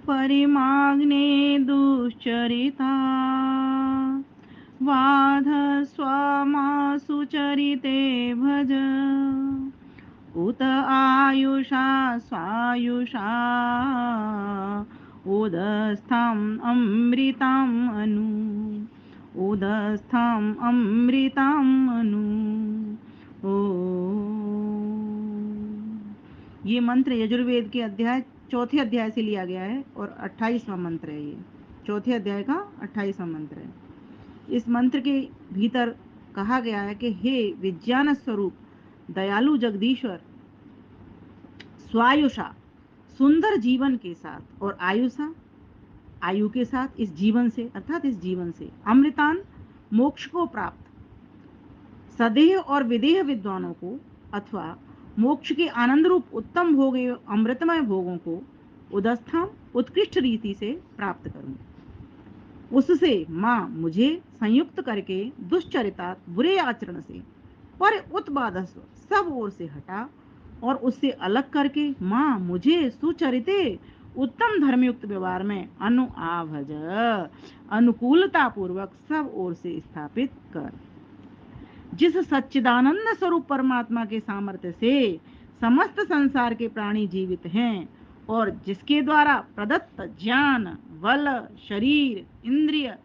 परिमाग्ने दुश्चरिता वाध स्वमासु चरिते भज उत आयुषा स्वायुषा उदस्थाम् अमृताम् अनु उदस्थाम् अमृताम् अनु। ओ ये मंत्र यजुर्वेद के अध्याय चौथे अध्याय से लिया गया है और 28वां मंत्र है। ये चौथे अध्याय का 28वां मंत्र है। इस मंत्र के भीतर कहा गया है कि हे विज्ञान स्वरूप दयालु जगदीश्वर, स्वायुषा सुंदर जीवन के साथ और आयुषा आयु के साथ इस जीवन से अर्थात इस जीवन से अमृतान मोक्ष को प्राप्त सदेह और विदेह विद्वानों को अथवा मोक्ष के आनंद रूप उत्तम भोगे अमृतमय भोगों को उदस्थान उत्कृष्ट रीति से प्राप्त करूं। उससे माँ मुझे संयुक्त करके दुश्चरिता बुरे आचरण से पर उत्बादस्व सब ओर से हटा और उससे अलग करके माँ मुझे सुचरिते उत्तम धर्मयुक्त व्यवहार में अनुआभज अनुकूलता पूर्वक सब ओर से स्थापित कर। जिस सच्चिदानंद स्वरूप परमात्मा के सामर्थ्य से समस्त संसार के प्राणी जीवित हैं और जिसके द्वारा प्रदत्त ज्ञान बल शरीर इंद्रिय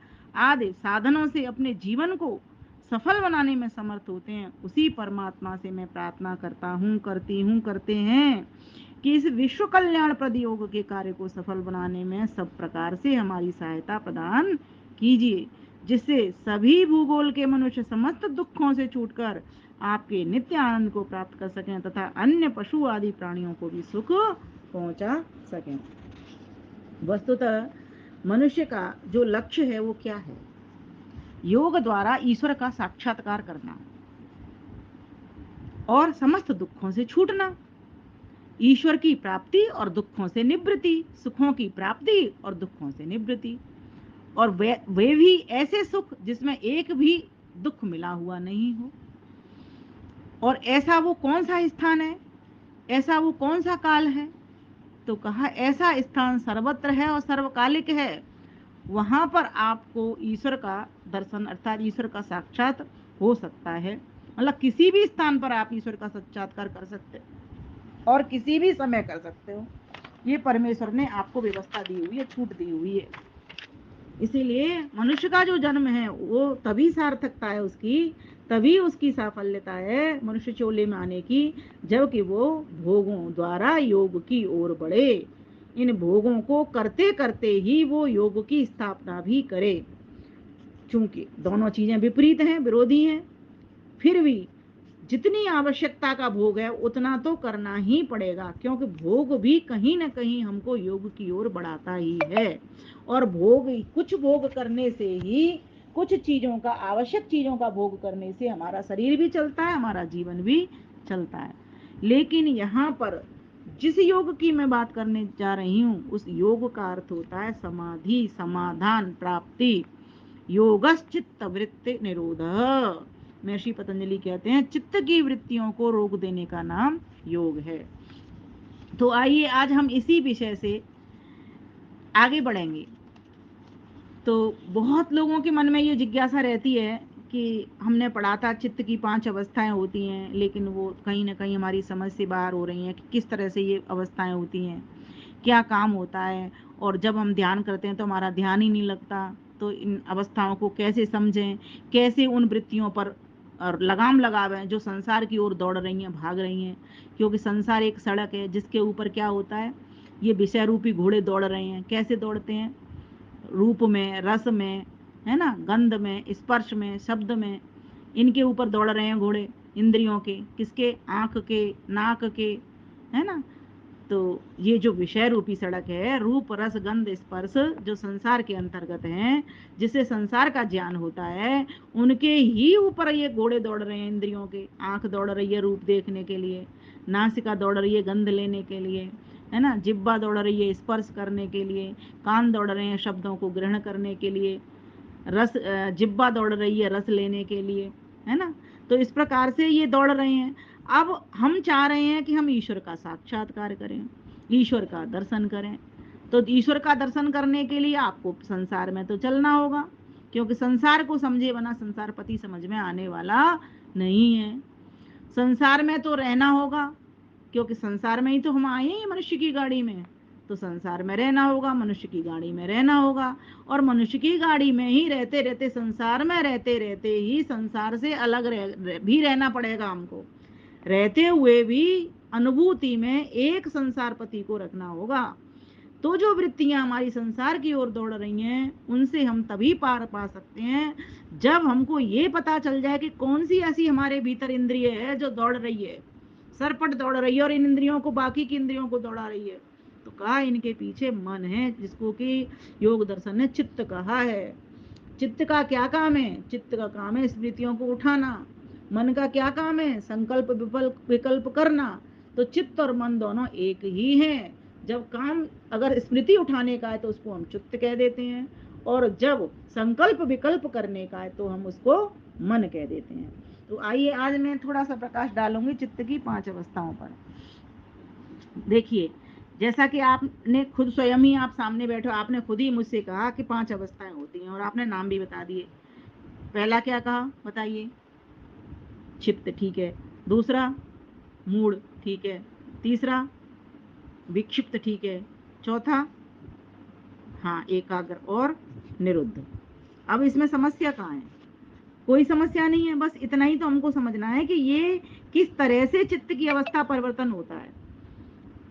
आदि साधनों से अपने जीवन को सफल बनाने में समर्थ होते हैं, उसी परमात्मा से मैं प्रार्थना करता हूँ करते हैं कि इस विश्व कल्याण प्रद योग के कार्य को सफल बनाने में सब प्रकार से हमारी सहायता प्रदान कीजिए, जिससे सभी भूगोल के मनुष्य समस्त दुखों से छूटकर आपके नित्य आनंद को प्राप्त कर सकें तथा अन्य पशु आदि प्राणियों को भी सुख पहुंचा सकें। वस्तुतः मनुष्य का जो लक्ष्य है वो क्या है? योग द्वारा ईश्वर का साक्षात्कार करना और समस्त दुखों से छूटना, ईश्वर की प्राप्ति और दुखों से निवृत्ति, सुखों की प्राप्ति और दुखों से निवृत्ति, और वे भी ऐसे सुख जिसमें एक भी दुख मिला हुआ नहीं हो। और ऐसा वो कौन सा स्थान है, ऐसा वो कौन सा काल है? तो कहा ऐसा स्थान सर्वत्र है और सर्वकालिक है, वहां पर आपको ईश्वर का दर्शन अर्थात ईश्वर का साक्षात हो सकता है। मतलब किसी भी स्थान पर आप ईश्वर का साक्षात्कार कर सकते और किसी भी समय कर सकते हो। ये परमेश्वर ने आपको व्यवस्था दी हुई है, छूट दी हुई है। इसीलिए मनुष्य का जो जन्म है वो तभी सार्थकता है उसकी, तभी उसकी साफल्यता है मनुष्य चोले में आने की, जबकि वो भोगों द्वारा योग की ओर बढ़े। इन भोगों को करते करते ही वो योग की स्थापना भी करे। चूंकि दोनों चीजें विपरीत हैं, विरोधी हैं, फिर भी जितनी आवश्यकता का भोग है उतना तो करना ही पड़ेगा, क्योंकि भोग भी कहीं न कहीं हमको योग की ओर बढ़ाता ही है। और कुछ भोग करने से ही, कुछ चीजों का, आवश्यक चीजों का भोग करने से हमारा शरीर भी चलता है, हमारा जीवन भी चलता है। लेकिन यहाँ पर जिस योग की मैं बात करने जा रही हूँ उस योग का अर्थ होता है समाधि, समाधान, प्राप्ति। योगश्चित्त वृत्ति निरोध। महर्षि पतंजलि कहते हैं चित्त की वृत्तियों को रोक देने का नाम योग है। तो आइए आज हम इसी विषय से आगे बढ़ेंगे। तो बहुत लोगों के मन में ये जिज्ञासा रहती है कि हमने पढ़ा था चित्त की 5 अवस्थाएं होती हैं, लेकिन वो कहीं ना कहीं हमारी समझ से बाहर हो रही हैं कि किस तरह से ये अवस्थाएं होती हैं, क्या काम होता है, और जब हम ध्यान करते हैं तो हमारा ध्यान ही नहीं लगता। तो इन अवस्थाओं को कैसे समझें, कैसे उन वृत्तियों पर और लगाम लगावें जो संसार की ओर दौड़ रही हैं, भाग रही हैं। क्योंकि संसार एक सड़क है जिसके ऊपर क्या होता है, ये विषय रूपी घोड़े दौड़ रहे हैं। कैसे दौड़ते हैं? रूप में, रस में, है ना, गंध में, स्पर्श में, शब्द में, इनके ऊपर दौड़ रहे हैं घोड़े, इंद्रियों के, किसके? आंख के, नाक के, है ना। तो ये जो विषय रूपी सड़क है, रूप रस गंध स्पर्श, जो संसार के अंतर्गत हैं, जिससे संसार का ज्ञान होता है, उनके ही ऊपर ये घोड़े दौड़ रहे हैं इंद्रियों के। आंख दौड़ रही है रूप देखने के लिए, नासिका दौड़ रही है गंध लेने के लिए, है ना, जिब्बा दौड़ रही है स्पर्श करने के लिए, कान दौड़ रहे हैं शब्दों को ग्रहण करने के लिए, जिब्बा दौड़ रही है रस लेने के लिए, है ना। तो इस प्रकार से ये दौड़ रहे हैं। अब हम चाह रहे हैं कि हम ईश्वर का साक्षात्कार करें, ईश्वर का दर्शन करें। तो ईश्वर का दर्शन करने के लिए आपको संसार में तो चलना होगा, क्योंकि संसार को समझे बिना संसार पति समझ में आने वाला नहीं है। संसार में तो रहना होगा, क्योंकि संसार में ही तो हम आए हैं मनुष्य की गाड़ी में। तो संसार में रहना होगा, मनुष्य की गाड़ी में रहना होगा, और मनुष्य की गाड़ी में ही रहते रहते, संसार में रहते रहते ही संसार से अलग भी रहना पड़ेगा हमको। रहते हुए भी अनुभूति में एक संसार पति को रखना होगा। तो जो वृत्तियां हमारी संसार की ओर दौड़ रही हैं, उनसे हम तभी पार पा सकते हैं जब हमको ये पता चल जाए कि कौन सी ऐसी हमारे भीतर इंद्रिय है जो दौड़ रही है, सरपट दौड़ रही है, और इन इंद्रियों को, बाकी की इंद्रियों को दौड़ा रही है। तो कहा इनके पीछे मन है, जिसको कि योग दर्शन ने चित्त कहा है। चित्त का क्या काम है? चित्त का काम है स्मृतियों को उठाना। मन का क्या काम है? संकल्प विकल्प करना। तो चित्त और मन दोनों एक ही हैं। जब काम अगर स्मृति उठाने का है तो उसको हम चित्त कह देते हैं, और जब संकल्प विकल्प करने का है तो हम उसको मन कह देते हैं। तो आइए आज मैं थोड़ा सा प्रकाश डालूंगी चित्त की 5 अवस्थाओं पर। देखिए, जैसा कि आपने खुद स्वयं ही, आप सामने बैठे हो, आपने खुद ही मुझसे कहा कि 5 अवस्थाएं होती हैं, और आपने नाम भी बता दिए। पहला क्या कहा बताइए? क्षिप्त, ठीक है। दूसरा मूढ़, ठीक है। तीसरा विक्षिप्त, ठीक है। चौथा हाँ एकाग्र और निरुद्ध। अब इसमें समस्या कहाँ है? कोई समस्या नहीं है, बस इतना ही तो हमको समझना है कि ये किस तरह से चित्त की अवस्था परिवर्तन होता है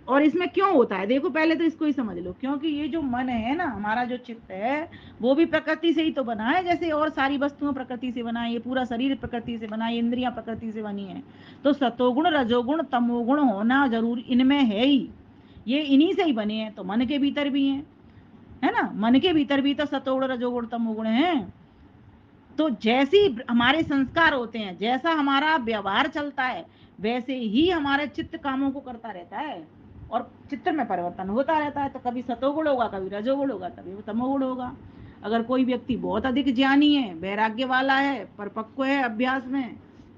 और इसमें क्यों होता है। देखो पहले तो इसको ही समझ लो, क्योंकि ये जो मन है ना, हमारा जो चित्त है, वो भी प्रकृति से ही तो बना है। जैसे और सारी वस्तुएं प्रकृति से बना है, ये पूरा शरीर प्रकृति से बना है, इंद्रियां प्रकृति से बनी है। तो सतोगुण रजोगुण तमोगुण होना जरूरी इनमें है ही, ये इन्हीं से ही बने हैं। तो मन के भीतर भी है ना, मन के भीतर भी तो सतोगुण रजोगुण तमोगुण है। तो जैसी हमारे संस्कार होते हैं, जैसा हमारा व्यवहार चलता है, वैसे ही हमारे चित्त कामों को करता रहता है, और चित्त में परिवर्तन होता रहता है। तो कभी सतोगुण होगा, कभी रजोगुण होगा, कभी तमोगुण होगा। अगर कोई व्यक्ति बहुत अधिक ज्ञानी है, वैराग्य वाला है, परिपक्व है अभ्यास में,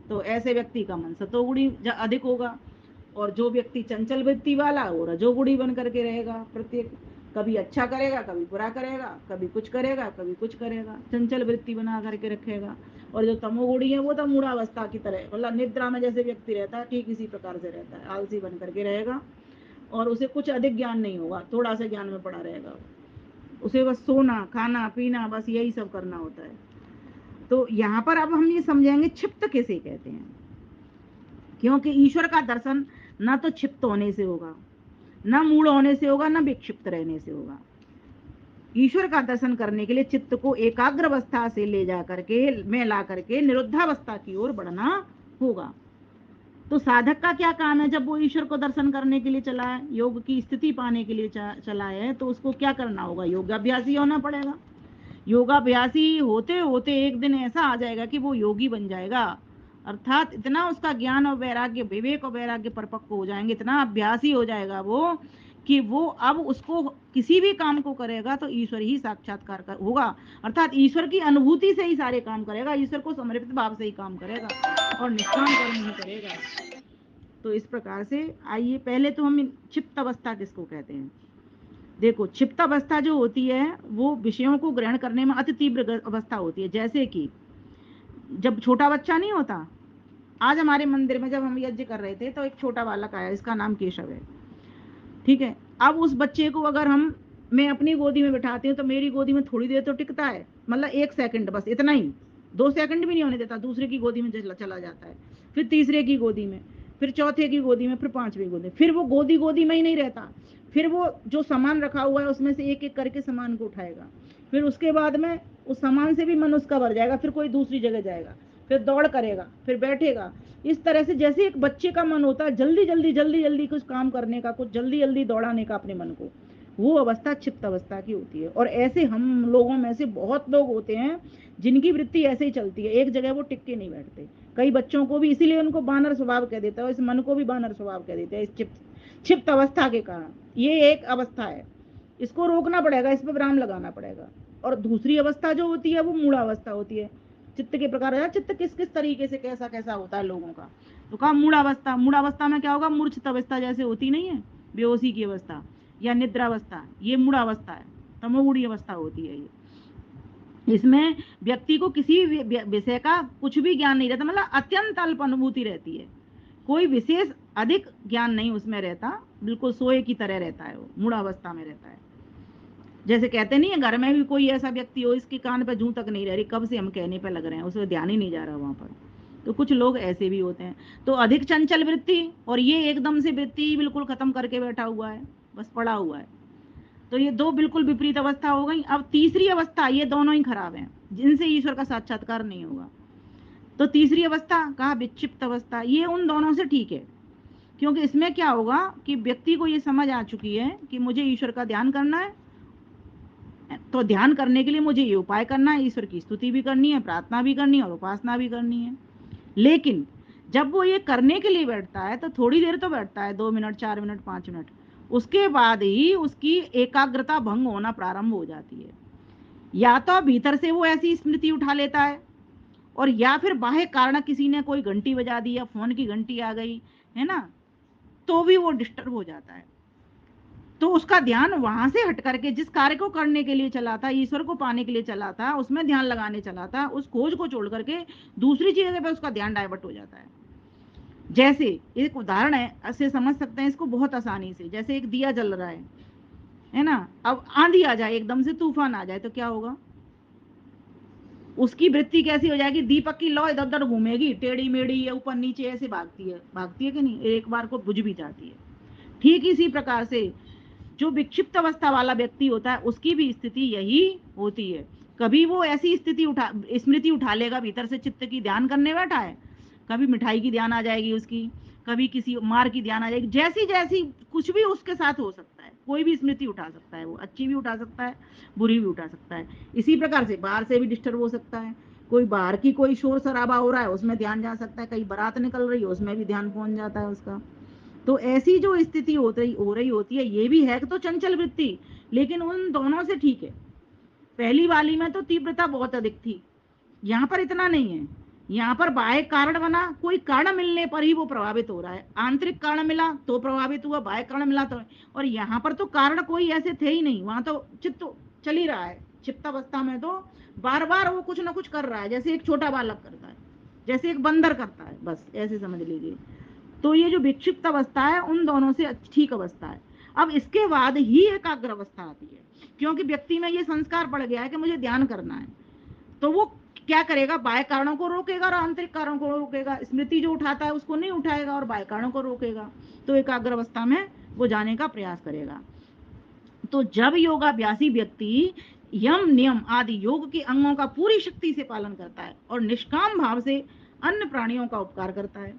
तो ऐसे व्यक्ति का मन सतोगुणी अधिक होगा। और जो व्यक्ति चंचल वृत्ति वाला, वो रजोगुणी बन करके रहेगा। प्रत्येक कभी अच्छा करेगा, कभी बुरा करेगा, कभी कुछ करेगा, कभी कुछ करेगा, चंचल वृत्ति बना करके रखेगा। और जो तमोगुणी है, वो तो मूढ़ावस्था की तरह, मतलब निद्रा में जैसे व्यक्ति रहता है, ठीक इसी प्रकार से रहता है, आलसी बन करके रहेगा, और उसे कुछ अधिक ज्ञान नहीं होगा, थोड़ा सा ज्ञान में पड़ा रहेगा। उसे बस सोना खाना पीना, बस यही सब करना होता है। तो यहाँ पर अब हम ये समझेंगे क्षिप्त किसे कहते हैं, क्योंकि ईश्वर का दर्शन न तो क्षिप्त होने से होगा, न मूढ़ होने से होगा, न विक्षिप्त रहने से होगा। ईश्वर का दर्शन करने के लिए चित्त को एकाग्र अवस्था से ले जा करके, में ला करके निरुद्धावस्था की ओर बढ़ना होगा। तो साधक का क्या काम है? जब वो ईश्वर को दर्शन करने के लिए चला है, योग की स्थिति पाने के लिए चला है, तो उसको क्या करना होगा? योगाभ्यासी होना पड़ेगा। योगाभ्यासी होते होते एक दिन ऐसा आ जाएगा कि वो योगी बन जाएगा। अर्थात इतना उसका ज्ञान और वैराग्य, विवेक और वैराग्य परिपक्व हो जाएंगे, इतना अभ्यासी हो जाएगा वो, कि वो अब उसको किसी भी काम को करेगा तो ईश्वर ही साक्षात्कार कर होगा। अर्थात ईश्वर की अनुभूति से ही सारे काम करेगा, ईश्वर को समर्पित भाव से ही काम करेगा, और निष्काम कर्म ही करेगा। तो इस प्रकार से आइए, पहले तो हम क्षिप्त अवस्था किसको कहते हैं। देखो, क्षिप्त अवस्था जो होती है, वो विषयों को ग्रहण करने में अति तीव्र अवस्था होती है। जैसे कि जब छोटा बच्चा नहीं होता, आज हमारे मंदिर में जब हम यज्ञ कर रहे थे, तो एक छोटा बालक आया, इसका नाम केशव है, ठीक है। अब उस बच्चे को अगर मैं अपनी गोदी में बिठाती हूँ, तो मेरी गोदी में थोड़ी देर तो टिकता है, मतलब 1 सेकंड, बस इतना ही, 2 सेकंड भी नहीं होने देता, दूसरे की गोदी में चला जाता है, फिर तीसरे की गोदी में, फिर चौथे की गोदी में, फिर पांचवी गोदी में, फिर वो गोदी गोदी में ही नहीं रहता, फिर वो जो सामान रखा हुआ है उसमें से एक एक करके सामान को उठाएगा, फिर उसके बाद में उस सामान से भी मन उसका भर जाएगा, फिर कोई दूसरी जगह जाएगा, फिर दौड़ करेगा, फिर बैठेगा। इस तरह से जैसे एक बच्चे का मन होता है जल्दी जल्दी जल्दी जल्दी कुछ काम करने का, कुछ जल्दी जल्दी दौड़ाने का अपने मन को, वो अवस्था क्षिप्त अवस्था की होती है। और ऐसे हम लोगों में से बहुत लोग होते हैं जिनकी वृत्ति ऐसे ही चलती है, एक जगह वो टिक के नहीं बैठते। कई बच्चों को भी इसीलिए उनको बानर स्वभाव कह देता है, इस मन को भी बानर स्वभाव कह देते हैं, इस क्षिप्त अवस्था के कारण। ये एक अवस्था है, इसको रोकना पड़ेगा, इस पर विराम लगाना पड़ेगा। और दूसरी अवस्था जो होती है वो मूढ़ावस्था होती है। चित्त के प्रकार है, चित्त किस किस तरीके से कैसा कैसा होता है लोगों का। तो कहा मूढ़ावस्था, मूढ़ावस्था में क्या होगा, मूर्छित अवस्था जैसे होती नहीं है, बेहोशी की अवस्था या निद्रावस्था, ये मूढ़ावस्था है, तमोगुणी अवस्था होती है ये। इसमें व्यक्ति को किसी विषय का कुछ भी ज्ञान नहीं रहता, मतलब अत्यंत अल्प अनुभूति रहती है, कोई विशेष अधिक ज्ञान नहीं उसमें रहता, बिल्कुल सोए की तरह रहता है, वो मूढ़ावस्था में रहता है। जैसे कहते नहीं है, घर में भी कोई ऐसा व्यक्ति हो इसके कान पे जूं तक नहीं रह रही, कब से हम कहने पे लग रहे हैं, उसे ध्यान ही नहीं जा रहा वहां पर। तो कुछ लोग ऐसे भी होते हैं। तो अधिक चंचल वृत्ति, और ये एकदम से वृत्ति बिल्कुल खत्म करके बैठा हुआ है, बस पड़ा हुआ है। तो ये दो बिल्कुल विपरीत अवस्था हो गई। अब तीसरी अवस्था, ये दोनों ही खराब हैं, जिनसे ईश्वर का साक्षात्कार नहीं होगा। तो तीसरी अवस्था कहा विक्षिप्त अवस्था, ये उन दोनों से ठीक है, क्योंकि इसमें क्या होगा कि व्यक्ति को ये समझ आ चुकी है कि मुझे ईश्वर का ध्यान करना है, तो ध्यान करने के लिए मुझे ये उपाय करना है, ईश्वर की स्तुति भी करनी है, प्रार्थना भी करनी है और उपासना भी करनी है। लेकिन जब वो ये करने के लिए बैठता है तो थोड़ी देर तो बैठता है, 2 मिनट 4 मिनट 5 मिनट, उसके बाद ही उसकी एकाग्रता भंग होना प्रारंभ हो जाती है। या तो भीतर से वो ऐसी स्मृति उठा लेता है, और या फिर बाह्य कारण, किसी ने कोई घंटी बजा दी या फोन की घंटी आ गई है ना, तो भी वो डिस्टर्ब हो जाता है। तो उसका ध्यान वहां से हट करके, जिस कार्य को करने के लिए चला था, ईश्वर को पाने के लिए चला था, उसमें ध्यान लगाने चला था, उस खोज को छोड़ करके दूसरी चीजों पे उसका ध्यान डाइवर्ट हो जाता है। जैसे एक उदाहरण है, ऐसे समझ सकते हैं इसको बहुत आसानी से। जैसे एक दिया जल रहा है ना, अब आंधी आ जाए, एकदम से तूफान आ जाए, तो क्या होगा, उसकी वृत्ति कैसी हो जाएगी, दीपक की लौ इधर उधर घूमेगी, टेढ़ी मेढ़ी या ऊपर नीचे ऐसे भागती है कि नहीं, एक बार को बुझ भी जाती है। ठीक इसी प्रकार से जो विक्षिप्त अवस्था वाला व्यक्ति होता है, उसकी भी स्थिति यही होती है। कभी वो ऐसी स्मृति उठा लेगा भीतर से, चित्त की ध्यान करने बैठा है, कभी मिठाई की ध्यान आ जाएगी उसकी, कभी किसी मार की ध्यान आ जाएगी, जैसी जैसी कुछ भी उसके साथ हो सकता है, कोई भी स्मृति उठा सकता है, वो अच्छी भी उठा सकता है, बुरी भी उठा सकता है। इसी प्रकार से बाहर से भी डिस्टर्ब हो सकता है, कोई बाहर की कोई शोर शराबा हो रहा है उसमें ध्यान जा सकता है, कहीं बारात निकल रही है उसमें भी ध्यान पहुंच जाता है उसका। तो ऐसी जो स्थिति हो रही होती है, ये भी है तो चंचल वृत्ति, लेकिन उन दोनों से ठीक है। पहली वाली में तो तीव्रता बहुत अधिक थी, यहाँ पर इतना नहीं है। यहाँ पर बाह्य कारण बना, कोई कारण मिलने पर ही वो प्रभावित हो रहा है, आंतरिक कारण मिला तो प्रभावित हुआ, बाह्य कारण मिला तो। और यहाँ पर तो कारण कोई ऐसे थे ही नहीं, वहां तो चित्त चल ही रहा है। चित्तावस्था में तो बार बार वो कुछ ना कुछ कर रहा है, जैसे एक छोटा बालक करता है, जैसे एक बंदर करता है, बस ऐसे समझ लीजिए। तो ये जो विक्षिप्त अवस्था है उन दोनों से ठीक अवस्था है। अब इसके बाद ही एकाग्र अवस्था आती है, क्योंकि व्यक्ति में ये संस्कार पड़ गया है कि मुझे ध्यान करना है। तो वो क्या करेगा, बाह्य कारणों को रोकेगा और आंतरिक कारणों को रोकेगा, स्मृति जो उठाता है उसको नहीं उठाएगा और बाह्य कारणों को रोकेगा, तो एकाग्र अवस्था में वो जाने का प्रयास करेगा। तो जब योगाभ्यासी व्यक्ति यम नियम आदि योग के अंगों का पूरी शक्ति से पालन करता है और निष्काम भाव से अन्य प्राणियों का उपकार करता है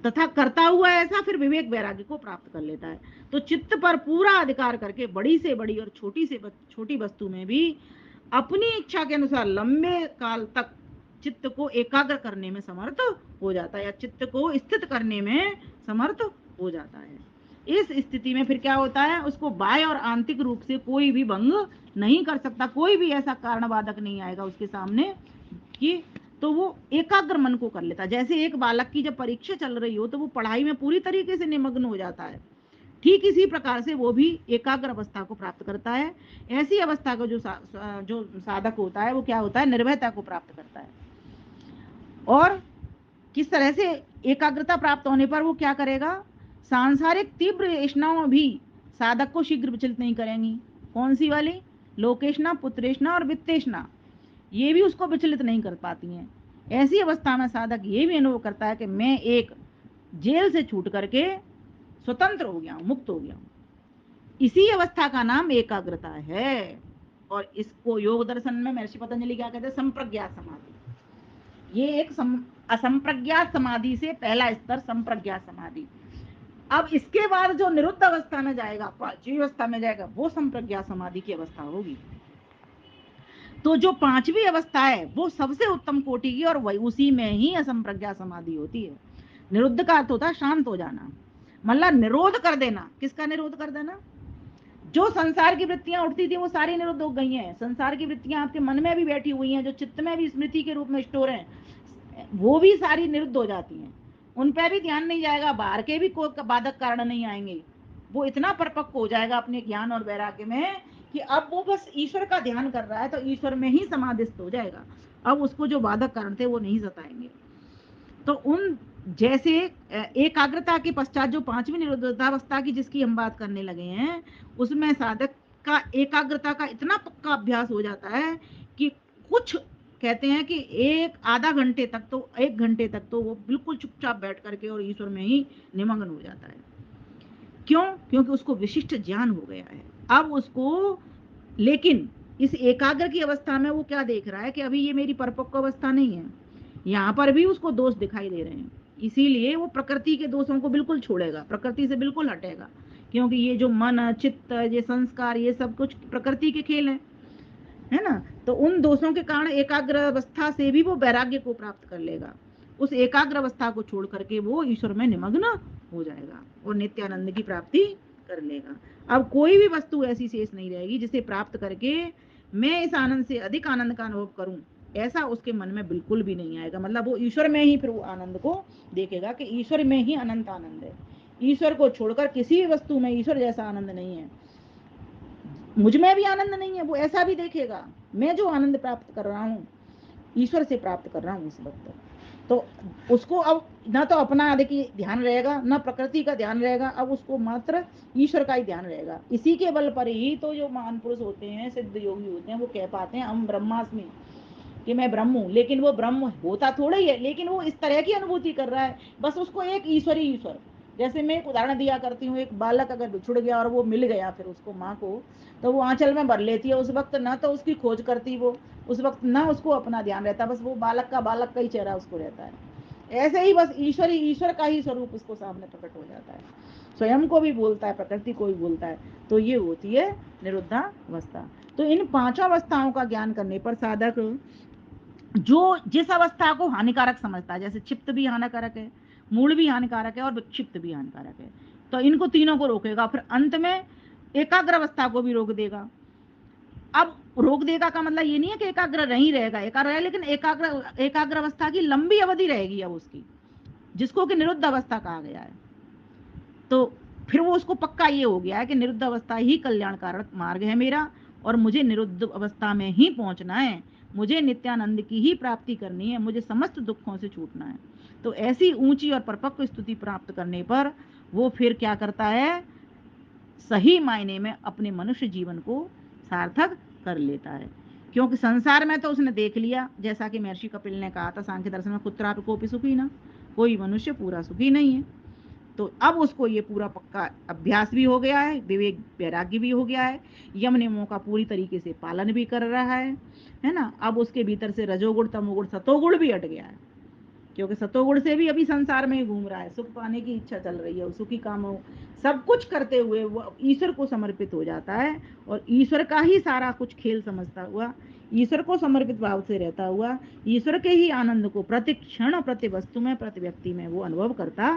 तथा करता हुआ ऐसा फिर विवेक वैराग्य को प्राप्त कर लेता है, तो चित्त पर पूरा अधिकार करके बड़ी से बड़ी और छोटी से छोटी वस्तु में भी अपनी इच्छा के अनुसार लंबे काल तक चित्त को एकाग्र करने में समर्थ हो जाता है, या चित्त को स्थित करने में समर्थ हो जाता है। इस स्थिति में फिर क्या होता है, उसको बाह्य और आंतरिक रूप से कोई भी भंग नहीं कर सकता, कोई भी ऐसा कारण बाधक नहीं आएगा उसके सामने कि, तो वो एकाग्र मन को कर लेता है। जैसे एक बालक की जब परीक्षा चल रही हो तो वो पढ़ाई में पूरी तरीके से निमग्न हो जाता है, ठीक इसी प्रकार से वो भी एकाग्र अवस्था को प्राप्त करता है। ऐसी अवस्था को जो साधक होता है वो क्या होता है, निर्भयता को प्राप्त करता है। और किस तरह से एकाग्रता प्राप्त होने पर वो क्या करेगा, सांसारिक तीव्र ऐष्णाओं भी साधक को शीघ्र विचलित नहीं करेंगी। कौन सी वाली, लोकेशना, पुत्रेशना और वित्तेशना, ये भी उसको विचलित नहीं कर पाती हैं। ऐसी अवस्था में साधक ये भी अनुभव करता है कि मैं एक जेल से छूट करके स्वतंत्र हो गया हूं, मुक्त हो गया हूं। इसी अवस्था का नाम एकाग्रता है, और इसको योग दर्शन में महर्षि पतंजलि क्या कहते हैं, संप्रज्ञात समाधि। ये एक असंप्रज्ञात समाधि से पहला स्तर संप्रज्ञात समाधि। अब इसके बाद जो निरुद्ध अवस्था में जाएगा, पांचवी अवस्था में जाएगा, वो संप्रज्ञात समाधि की अवस्था होगी। तो जो पांचवी अवस्था है वो सबसे उत्तम कोटि की, और वही उसी में ही असंप्रज्ञात समाधि होती है। निरुद्ध का अर्थ होता है शांत हो जाना, मतलब निरोध कर देना। किसका निरोध कर देना, जो संसार की वृत्तियां उठती थी वो सारी निरुद्ध हो गई हैं। संसार की वृत्तियां आपके मन में भी बैठी हुई हैं, जो चित्त में भी स्मृति के रूप में स्टोर हैं, वो भी सारी निरुद्ध हो जाती हैं। उन पर भी ध्यान नहीं जाएगा, बाहर के भी कोई बाधक कारण नहीं आएंगे। वो इतना परिपक्व हो जाएगा अपने ज्ञान और वैराग्य में कि अब वो बस ईश्वर का ध्यान कर रहा है, तो ईश्वर में ही समाधिस्थ हो जाएगा। अब उसको जो बाधक कारण थे वो नहीं सताएंगे। तो उन जैसे एकाग्रता के पश्चात जो पांचवी निरोधावस्था की जिसकी हम बात करने लगे हैं, उसमें साधक का एकाग्रता का इतना पक्का अभ्यास हो जाता है कि कुछ कहते हैं कि आधा घंटे तक तो, 1 घंटे तक तो वो बिल्कुल चुपचाप बैठ करके और ईश्वर में ही निमग्न हो जाता है। क्यों? क्योंकि उसको विशिष्ट ज्ञान हो गया है। अब उसको, लेकिन इस एकाग्र की अवस्था में वो क्या देख रहा है कि अभी ये मेरी परिपक्व अवस्था नहीं है, यहाँ पर भी उसको दोष दिखाई दे रहे हैं। इसीलिए वो प्रकृति के दोषों को बिल्कुल छोड़ेगा, प्रकृति से बिल्कुल हटेगा, क्योंकि ये जो मन चित्त ये संस्कार ये सब कुछ प्रकृति के खेल है ना। तो उन दोषों के कारण एकाग्र अवस्था से भी वो वैराग्य को प्राप्त कर लेगा। उस एकाग्र अवस्था को छोड़ करके वो ईश्वर में निमग्न हो जाएगा और नित्यानंद की प्राप्ति कर लेगा। अब कोई भी वस्तु ऐसी शेष नहीं रहेगी जिसे प्राप्त करके मैं इस आनंद से अधिक आनंद का अनुभव करूं, ऐसा उसके मन में बिल्कुल भी नहीं आएगा। मतलब वो ईश्वर में ही फिर वो आनंद को देखेगा कि ईश्वर में ही अनंत आनंद है। ईश्वर को छोड़कर किसी भी वस्तु में ईश्वर जैसा आनंद नहीं है, मुझ में भी आनंद नहीं है, वो ऐसा भी देखेगा। मैं जो आनंद प्राप्त कर रहा हूँ ईश्वर से प्राप्त कर रहा हूँ इस वक्त। तो उसको अब ना तो अपना देखिए ध्यान रहेगा, ना प्रकृति का ध्यान रहेगा, अब उसको मात्र ईश्वर का ही ध्यान रहेगा। इसी के बल पर ही तो जो महान पुरुष होते हैं, सिद्ध योगी होते हैं, वो कह पाते हैं हम ब्रह्मास्मि, कि मैं ब्रह्म हूँ। लेकिन वो ब्रह्म होता थोड़ा ही है, लेकिन वो इस तरह की अनुभूति कर रहा है, बस उसको एक ईश्वर ही ईश्वर। जैसे मैं एक उदाहरण दिया करती हूँ, एक बालक अगर बिछुड़ गया और वो मिल गया फिर उसको माँ को, तो वो आंचल में भर लेती है। उस वक्त ना तो उसकी खोज करती वो, उस वक्त ना उसको अपना ध्यान रहता, बस वो बालक का ही चेहरा उसको रहता है। ऐसे ही बस ईश्वर का ही स्वरूप उसको सामने प्रकट हो जाता है, स्वयं को भी बोलता है, प्रकृति को भी बोलता है। तो ये होती है निरुद्धावस्था। तो इन पांचों अवस्थाओं का ज्ञान करने पर साधक जो जिस अवस्था को हानिकारक समझता है, जैसे चित्त भी हानिकारक है, मूल भी हानिकारक है और विक्षिप्त भी हानिकारक है, तो इनको तीनों को रोकेगा। फिर अंत में एकाग्र अवस्था को भी रोक देगा। अब रोक देगा का मतलब ये नहीं है कि एकाग्र नहीं रहेगा, एकाग्र है, लेकिन एकाग्र अवस्था की लंबी अवधि रहेगी अब उसकी, जिसको कि निरुद्ध अवस्था कहा गया है। तो फिर वो उसको पक्का ये हो गया है कि निरुद्ध अवस्था ही कल्याणकारक मार्ग है मेरा, और मुझे निरुद्ध अवस्था में ही पहुंचना है, मुझे नित्यानंद की ही प्राप्ति करनी है, मुझे समस्त दुखों से छूटना है। तो ऐसी ऊंची और परिपक्व स्तुति प्राप्त करने पर वो फिर क्या करता है, सही मायने में अपने मनुष्य जीवन को सार्थक कर लेता है। क्योंकि संसार में तो उसने देख लिया, जैसा कि महर्षि कपिल ने कहा था सांख्य दर्शन में, कुत्रापि कोपि सुखी ना, कोई मनुष्य पूरा सुखी नहीं है। तो अब उसको ये पूरा पक्का अभ्यास भी हो गया है, विवेक वैराग्य भी हो गया है, यम नियमों का पूरी तरीके से पालन भी कर रहा है ना। अब उसके भीतर से रजोगुण तमोगुण सतोगुण भी हट गया है, क्योंकि सतोगुण से भी अभी संसार में ही घूम रहा है, सुख पाने की इच्छा चल रही है, सुखी काम हो सब कुछ करते हुए वो ईश्वर को समर्पित हो जाता है, और ईश्वर का ही सारा कुछ खेल समझता हुआ, ईश्वर को समर्पित भाव से रहता हुआ, ईश्वर के ही आनंद को प्रति क्षण प्रति वस्तु में प्रति व्यक्ति में वो अनुभव करता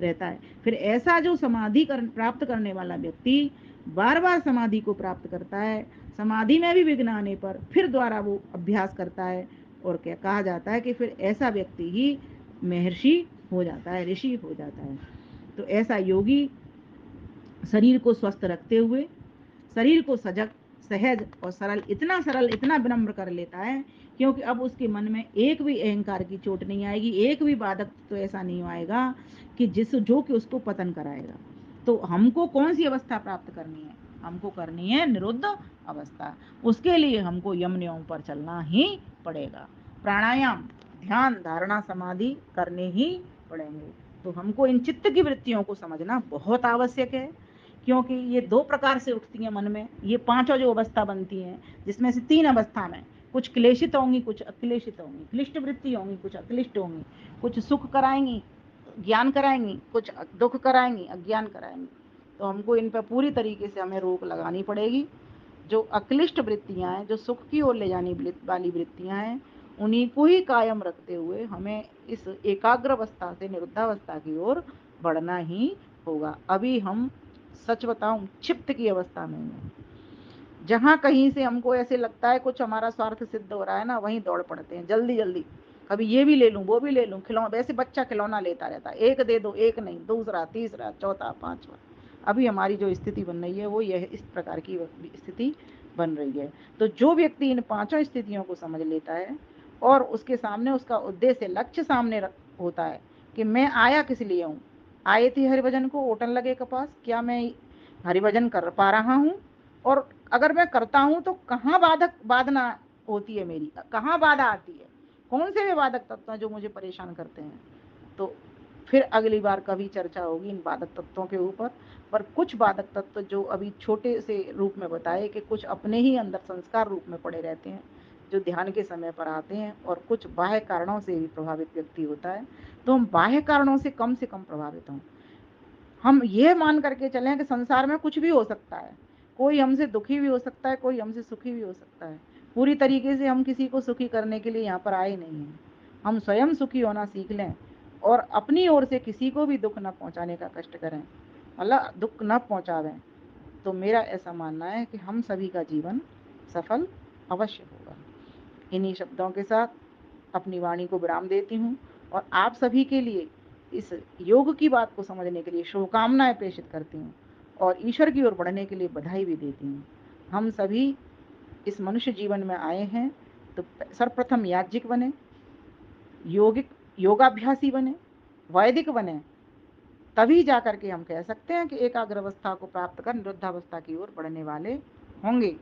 रहता है। फिर ऐसा जो समाधि प्राप्त करने वाला व्यक्ति बार बार समाधि को प्राप्त करता है, समाधि में भी विघ्न आने पर फिर द्वारा वो अभ्यास करता है, और क्या कहा जाता है कि फिर ऐसा व्यक्ति ही महर्षि हो जाता है, ऋषि हो जाता है। तो ऐसा योगी शरीर को स्वस्थ रखते हुए, शरीर को सजग सहज और सरल इतना विनम्र कर लेता है, क्योंकि अब उसके मन में एक भी अहंकार की चोट नहीं आएगी, एक भी बाधक तो ऐसा नहीं आएगा कि जो कि उसको पतन कराएगा। तो हमको कौन सी अवस्था प्राप्त करनी है, हमको करनी है निरुद्ध अवस्था। उसके लिए हमको यम नियम पर चलना ही पड़ेगा, प्राणायाम ध्यान धारणा समाधि करने ही पड़ेंगे। तो हमको इन चित्त की वृत्तियों को समझना बहुत आवश्यक है, क्योंकि ये दो प्रकार से उठती हैं मन में, ये पांचों जो अवस्था बनती हैं, जिसमें से 3 अवस्था में कुछ क्लेशित होंगी, कुछ अक्लेशित होंगी, क्लिष्ट वृत्ति होंगी, कुछ अक्लिष्ट होंगी, कुछ सुख कराएंगी ज्ञान कराएंगी, कुछ दुख कराएंगी अज्ञान कराएंगी। तो हमको इन पर पूरी तरीके से हमें रोक लगानी पड़ेगी। जो अक्लिष्ट वृत्तियां हैं, जो सुख की ओर ले जाने वाली वृत्तियां हैं, उन्हीं को ही कायम रखते हुए हमें इस एकाग्र अवस्था से निरुद्धावस्था की ओर बढ़ना ही होगा। अभी हम सच बताऊं, क्षिप्त की अवस्था में है। जहां कहीं से हमको ऐसे लगता है कुछ हमारा स्वार्थ सिद्ध हो रहा है ना, वहीं दौड़ पड़ते हैं जल्दी जल्दी। कभी ये भी ले लूं, वो भी ले लूं, खिलौना, वैसे बच्चा खिलौना लेता रहता है, एक दे दो, एक नहीं, दूसरा, तीसरा, चौथा, पांचवा। अभी हमारी जो स्थिति बन रही है वो यह इस प्रकार की स्थिति बन रही है। तो जो व्यक्ति इन पांचों स्थितियों को समझ लेता है और उसके सामने उसका उद्देश्य, लक्ष्य सामने होता है कि मैं आया किस लिए हूँ। आए थे हरिभजन को, ओटन लगे कपास, क्या मैं हरिभजन कर पा रहा हूँ? और अगर मैं करता हूं तो कहाँ बाधना होती है मेरी, कहाँ बाधा आती है, कौन से वे बाधक तत्व हैं जो मुझे परेशान करते हैं। तो फिर अगली बार कभी चर्चा होगी इन बाधक तत्वों के ऊपर। पर कुछ बाधक तत्व जो अभी छोटे से रूप में बताए कि कुछ अपने ही अंदर संस्कार रूप में पड़े रहते हैं, जो ध्यान के समय पर आते हैं, और कुछ बाह्य कारणों से भी प्रभावित व्यक्ति होता है। तो हम बाह्य कारणों से कम प्रभावित हों। हम ये मान करके चलें कि संसार में कुछ भी हो सकता है, कोई हमसे दुखी भी हो सकता है, कोई हमसे सुखी भी हो सकता है। पूरी तरीके से हम किसी को सुखी करने के लिए यहाँ पर आए नहीं हैं। हम स्वयं सुखी होना सीख लें और अपनी ओर से किसी को भी दुख न पहुंचाने का कष्ट करें, मतलब दुख न पहुंचावें। तो मेरा ऐसा मानना है कि हम सभी का जीवन सफल अवश्य होगा। इन्हीं शब्दों के साथ अपनी वाणी को विराम देती हूँ और आप सभी के लिए इस योग की बात को समझने के लिए शुभकामनाएं प्रेषित करती हूँ और ईश्वर की ओर बढ़ने के लिए बधाई भी देती हूँ। हम सभी इस मनुष्य जीवन में आए हैं तो सर्वप्रथम याज्ञिक बने, योगिक योगाभ्यासी बने, वैदिक बने, तभी जा करके हम कह सकते हैं कि एकाग्र अवस्था को प्राप्त कर निरुद्धावस्था की ओर बढ़ने वाले होंगे।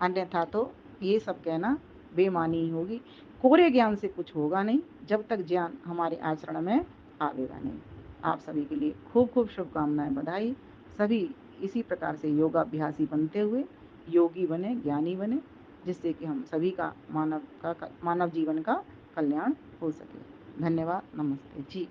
अन्यथा तो ये सब कहना बेमानी ही होगी। कोरे ज्ञान से कुछ होगा नहीं जब तक ज्ञान हमारे आचरण में आवेगा नहीं। आप सभी के लिए खूब खूब शुभकामनाएं, बधाई। सभी इसी प्रकार से योगाभ्यासी बनते हुए योगी बने, ज्ञानी बने, जिससे कि हम सभी का मानव जीवन का कल्याण हो सके। धन्यवाद, नमस्ते जी।